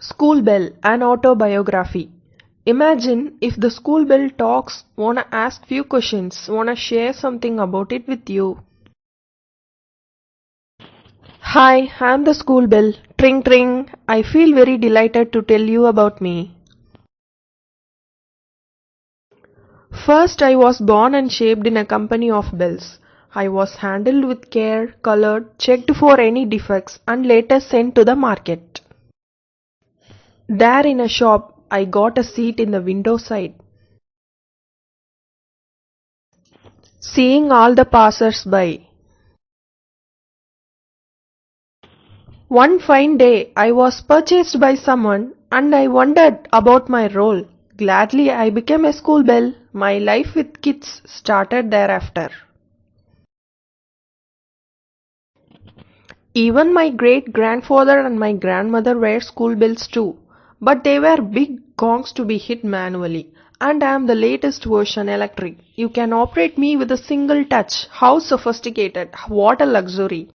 School Bell, an autobiography. Imagine if the school bell talks, wanna ask few questions, wanna share something about it with you. Hi, I'm the school bell. Tring tring. I feel very delighted to tell you about me. First, I was born and shaped in a company of bells. I was handled with care, colored, checked for any defects, and later sent to the market. There in a shop, I got a seat in the window side. Seeing all the passers-by. One fine day, I was purchased by someone and I wondered about my role. Gladly, I became a school bell. My life with kids started thereafter. Even my great-grandfather and my grandmother were school bells too, but they were big gongs to be hit manually. And I am the latest version electric. You can operate me with a single touch. How sophisticated, what a luxury.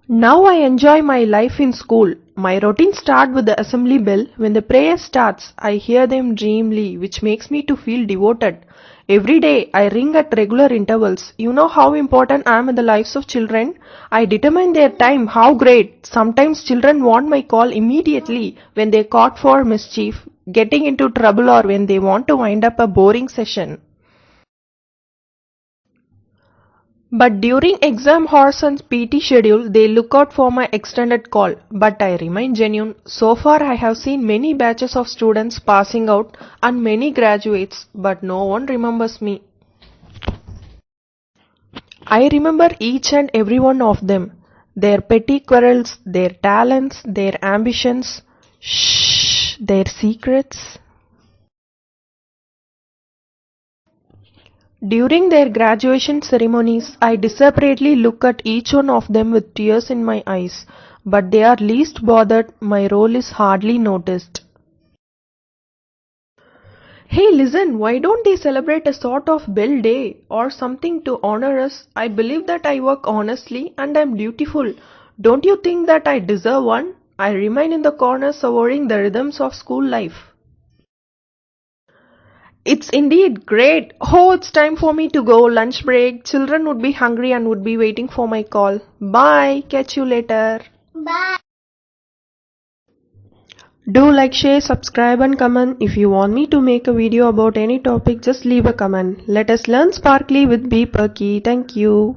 Now I enjoy my life in school. My routine starts with the assembly bell. When the prayer starts, I hear them dreamily, which makes me to feel devoted. Every day I ring at regular intervals. You know how important I am in the lives of children. I determine their time. How great. Sometimes children want my call immediately when they caught for mischief, getting into trouble or when they want to wind up a boring session. But during exam hours and PT schedule, they look out for my extended call. But I remain genuine. So far, I have seen many batches of students passing out and many graduates, but no one remembers me. I remember each and every one of them. Their petty quarrels, their talents, their ambitions, their secrets. During their graduation ceremonies, I desperately look at each one of them with tears in my eyes, but they are least bothered, my role is hardly noticed. Hey, listen, why don't they celebrate a sort of bell day or something to honor us? I believe that I work honestly and I'm dutiful. Don't you think that I deserve one? I remain in the corner savoring the rhythms of school life. It's indeed great. Oh, it's time for me to go. Lunch break. Children would be hungry and would be waiting for my call. Bye. Catch you later. Bye. Do like, share, subscribe and comment. If you want me to make a video about any topic, just leave a comment. Let us learn sparkly with BePerky. Thank you.